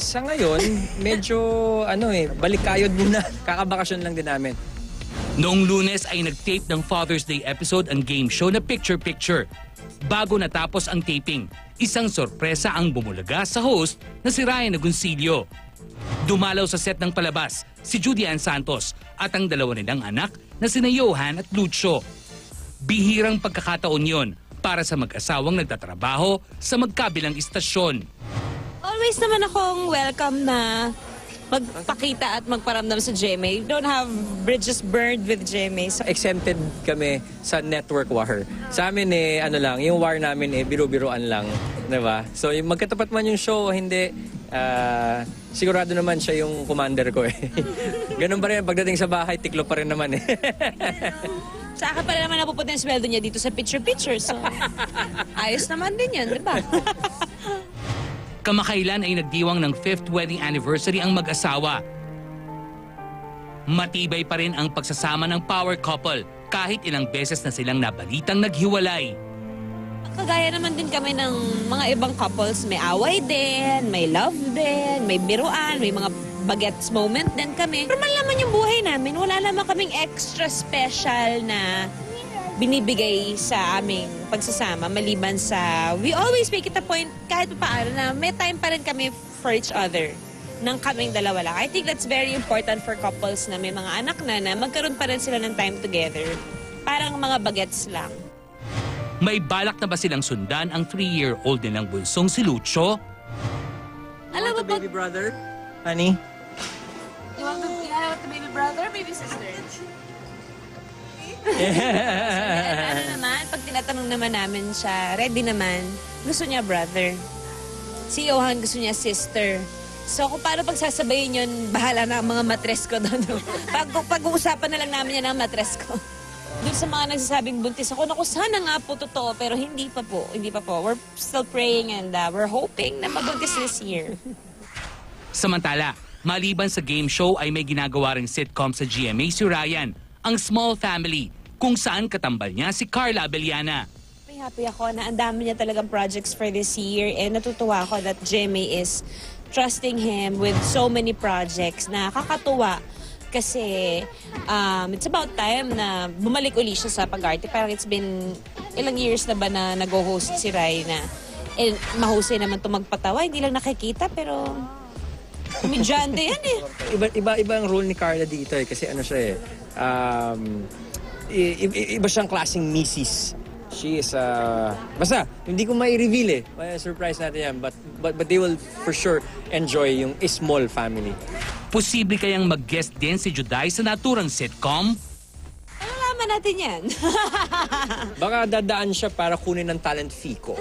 Sa ngayon, medyo balikayod muna. Kakabakasyon lang din namin. Noong Lunes ay nag-tape ng Father's Day episode ang game show na Picture Picture. Bago natapos ang taping, isang sorpresa ang bumulaga sa host na si Ryan Agoncillo. Dumalaw sa set ng palabas si Judy Ann Santos at ang dalawa nilang anak na sina Johan at Lucio. Bihirang pagkakataon yon para sa mag-asawang nagtatrabaho sa magkabilang istasyon. Always naman akong welcome na magpakita at magparamdam sa GMA. Don't have bridges burned with GMA. So, Exempted kami sa network war. Sa amin yung war namin biro-biroan lang, 'di ba? So yung magkatapat man yung show o hindi, sigurado naman siya yung commander ko Ganun pa rin pagdating sa bahay, tiklo pa rin naman sa akin pala naman napupunta yung sweldo niya dito sa picture-picture. So, ayos naman din yun, di ba? Kamakailan ay nagdiwang ng 5th wedding anniversary ang mag-asawa. Matibay pa rin ang pagsasama ng power couple kahit ilang beses na silang nabalitang naghiwalay. Kagaya naman din kami ng mga ibang couples, may away din, may love din, may biruan, may mga bagets moment din kami. Normal naman yung buhay namin. Wala naman kaming extra special na binibigay sa aming pagsasama maliban sa we always make it a point kahit paano na may time pa rin kami for each other ng kaming dalawa lang. I think that's very important for couples na may mga anak na magkaroon pa rin sila ng time together. Parang mga bagets lang. May balak na ba silang sundan ang 3-year-old nilang bunsong si Lucio? Alam mo, baby brother? Honey? you want the baby brother or baby sister? Ano naman, pag tinatanong naman namin siya, ready naman, gusto niya brother. Si Johan gusto niya sister. So kung paano pagsasabayin yun, bahala na ang mga matres ko doon. Pag-uusapan na lang namin yan ang matres ko. Doon sa mga nagsasabing buntis ako, naku, sana nga po totoo, pero hindi pa po. We're still praying and we're hoping na mabuntis this year. Samantala, maliban sa game show ay may ginagawa ring sitcom sa GMA si Ryan, ang Small Family, kung saan katambal niya si Carla Abellana. Happy ako na ang dami niya talagang projects for this year and natutuwa ako that GMA is trusting him with so many projects na kakatuwa kasi it's about time na bumalik uli siya sa pag-arte. Parang it's been ilang years na ba na nag-host si Rai na mahusay naman ito magpatawa. Hindi lang nakikita pero komedyante yan Iba ang role ni Carla dito kasi ano siya iba siyang klaseng misis. She is basta hindi ko mai-reveal may surprise natin yan but they will for sure enjoy yung Small Family. Posible kayang mag-guest din si Juday sa naturang sitcom? Malalaman natin yan. Baka dadaan siya para kunin ng talent fee ko.